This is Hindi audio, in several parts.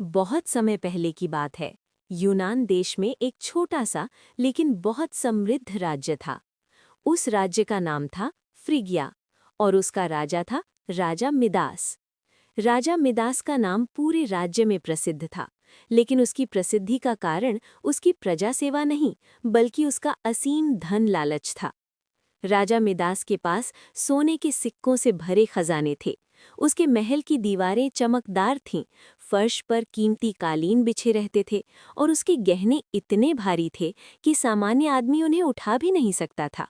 बहुत समय पहले की बात है। यूनान देश में एक छोटा सा लेकिन बहुत समृद्ध राज्य था। उस राज्य का नाम था फ्रिगिया और उसका राजा था राजा मिदास। राजा मिदास का नाम पूरे राज्य में प्रसिद्ध था, लेकिन उसकी प्रसिद्धि का कारण उसकी प्रजा सेवा नहीं, बल्कि उसका असीम धन लालच था। राजा मिदास के पास सोने के सिक्कों से भरे खजाने थे। उसके महल की दीवारें चमकदार थीं, फर्श पर कीमती कालीन बिछे रहते थे और उसके गहने इतने भारी थे कि सामान्य आदमी उन्हें उठा भी नहीं सकता था।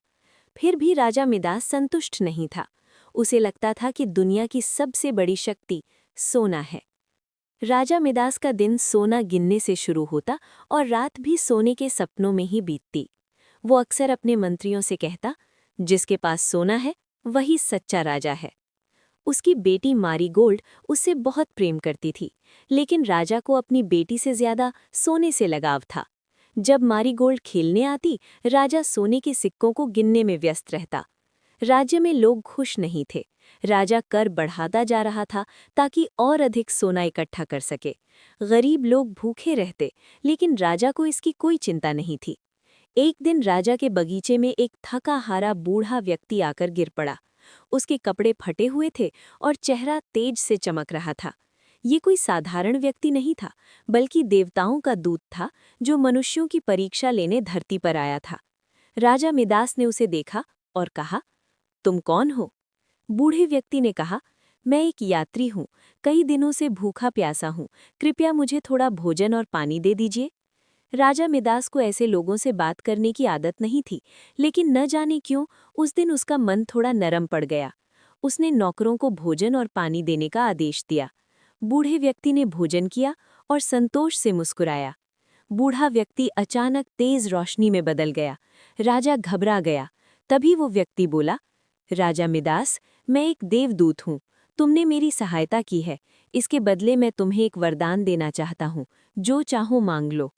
फिर भी राजा मिदास संतुष्ट नहीं था। उसे लगता था कि दुनिया की सबसे बड़ी शक्ति सोना है। राजा मिदास का दिन सोना गिनने से शुरू होता और रात भी सोने के सपनों में ही बीतती। वो अक्सर अपने मंत्रियों से कहता, जिसके पास सोना है वही सच्चा राजा है। उसकी बेटी मारीगोल्ड उससे बहुत प्रेम करती थी, लेकिन राजा को अपनी बेटी से ज्यादा सोने से लगाव था। जब मारीगोल्ड खेलने आती, राजा सोने के सिक्कों को गिनने में व्यस्त रहता। राज्य में लोग खुश नहीं थे। राजा कर बढ़ाता जा रहा था ताकि और अधिक सोना इकट्ठा कर सके। गरीब लोग भूखे रहते, लेकिन राजा को इसकी कोई चिंता नहीं थी। एक दिन राजा के बगीचे में एक थका हारा बूढ़ा व्यक्ति आकर गिर पड़ा। उसके कपड़े फटे हुए थे और चेहरा तेज से चमक रहा था। ये कोई साधारण व्यक्ति नहीं था, बल्कि देवताओं का दूत था जो मनुष्यों की परीक्षा लेने धरती पर आया था। राजा मिदास ने उसे देखा और कहा, तुम कौन हो? बूढ़े व्यक्ति ने कहा, मैं एक यात्री हूँ, कई दिनों से भूखा प्यासा हूँ, कृपया मुझे थोड़ा भोजन और पानी दे दीजिए। राजा मिदास को ऐसे लोगों से बात करने की आदत नहीं थी, लेकिन न जाने क्यों उस दिन उसका मन थोड़ा नरम पड़ गया। उसने नौकरों को भोजन और पानी देने का आदेश दिया। बूढ़े व्यक्ति ने भोजन किया और संतोष से मुस्कुराया। बूढ़ा व्यक्ति अचानक तेज रोशनी में बदल गया। राजा घबरा गया। तभी वो व्यक्ति बोला, राजा मिदास, मैं एक देवदूत हूँ। तुमने मेरी सहायता की है, इसके बदले मैं तुम्हें एक वरदान देना चाहता हूँ। जो चाहो मांग लो।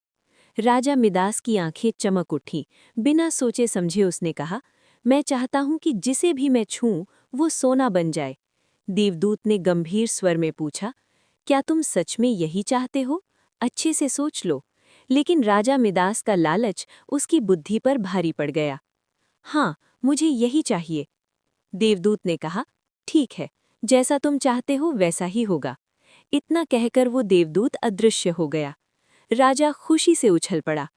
राजा मिदास की आंखें चमक उठी। बिना सोचे समझे उसने कहा, मैं चाहता हूं कि जिसे भी मैं छूं वो सोना बन जाए। देवदूत ने गंभीर स्वर में पूछा, क्या तुम सच में यही चाहते हो? अच्छे से सोच लो। लेकिन राजा मिदास का लालच उसकी बुद्धि पर भारी पड़ गया। हाँ, मुझे यही चाहिए। देवदूत ने कहा, ठीक है, जैसा तुम चाहते हो वैसा ही होगा। इतना कहकर वो देवदूत अदृश्य हो गया। राजा खुशी से उछल पड़ा।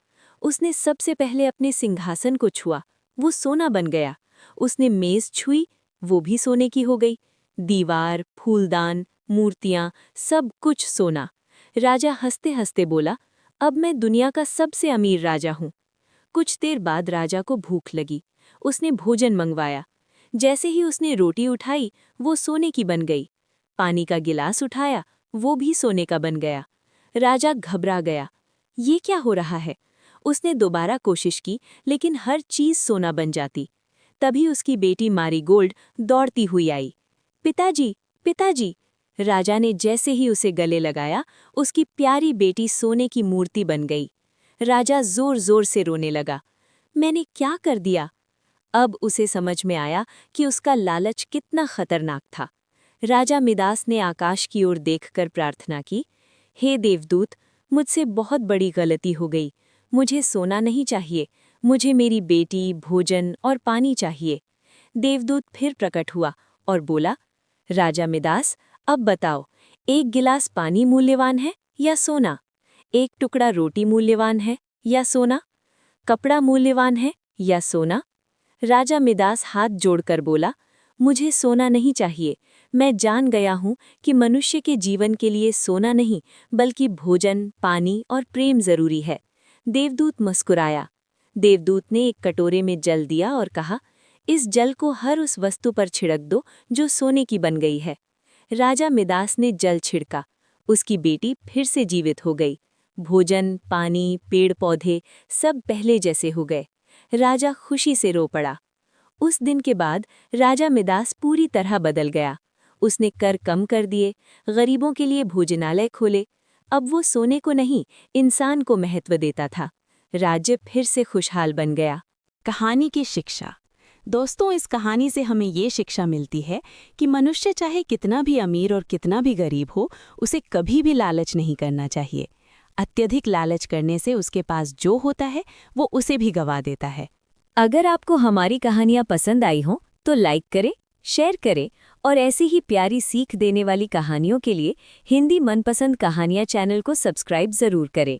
उसने सबसे पहले अपने सिंहासन को छुआ, वो सोना बन गया। उसने मेज छुई, वो भी सोने की हो गई। दीवार, फूलदान, मूर्तियां, सब कुछ सोना। राजा हंसते हंसते बोला, अब मैं दुनिया का सबसे अमीर राजा हूँ। कुछ देर बाद राजा को भूख लगी। उसने भोजन मंगवाया। जैसे ही उसने रोटी उठाई, वो सोने की बन गई। पानी का गिलास उठाया, वो भी सोने का बन गया। राजा घबरा गया। ये क्या हो रहा है? उसने दोबारा कोशिश की, लेकिन हर चीज सोना बन जाती। तभी उसकी बेटी मारीगोल्ड दौड़ती हुई आई। पिताजी, पिताजी! राजा ने जैसे ही उसे गले लगाया, उसकी प्यारी बेटी सोने की मूर्ति बन गई। राजा जोर जोर से रोने लगा। मैंने क्या कर दिया? अब उसे समझ में आया कि उसका लालच कितना खतरनाक था। राजा मिदास ने आकाश की ओर देखकर प्रार्थना की, हे देवदूत, मुझसे बहुत बड़ी गलती हो गई। मुझे सोना नहीं चाहिए, मुझे मेरी बेटी, भोजन और पानी चाहिए। देवदूत फिर प्रकट हुआ और बोला, राजा मिदास, अब बताओ, एक गिलास पानी मूल्यवान है या सोना? एक टुकड़ा रोटी मूल्यवान है या सोना? कपड़ा मूल्यवान है या सोना? राजा मिदास हाथ जोड़कर बोला, मुझे सोना नहीं चाहिए। मैं जान गया हूँ कि मनुष्य के जीवन के लिए सोना नहीं, बल्कि भोजन, पानी और प्रेम जरूरी है। देवदूत मुस्कुराया। देवदूत ने एक कटोरे में जल दिया और कहा, इस जल को हर उस वस्तु पर छिड़क दो जो सोने की बन गई है। राजा मिदास ने जल छिड़का। उसकी बेटी फिर से जीवित हो गई। भोजन, पानी, पेड़ पौधे सब पहले जैसे हो गए। राजा खुशी से रो पड़ा। उस दिन के बाद राजा मिदास पूरी तरह बदल गया। उसने कर कम कर दिए, गरीबों के लिए भोजनालय खोले। अब वो सोने को नहीं, इंसान को महत्व देता था। राज्य फिर से खुशहाल बन गया। कहानी की शिक्षा। दोस्तों, इस कहानी से हमें ये शिक्षा मिलती है कि मनुष्य चाहे कितना भी अमीर और कितना भी गरीब हो, उसे कभी भी लालच नहीं करना चाहिए। अत्यधिक लालच करने से उसके पास जो होता है वो उसे भी गवा देता है। अगर आपको हमारी कहानियाँ पसंद आई हों तो लाइक करें, शेयर करें और ऐसी ही प्यारी सीख देने वाली कहानियों के लिए हिंदी मनपसंद कहानियाँ चैनल को सब्सक्राइब ज़रूर करें।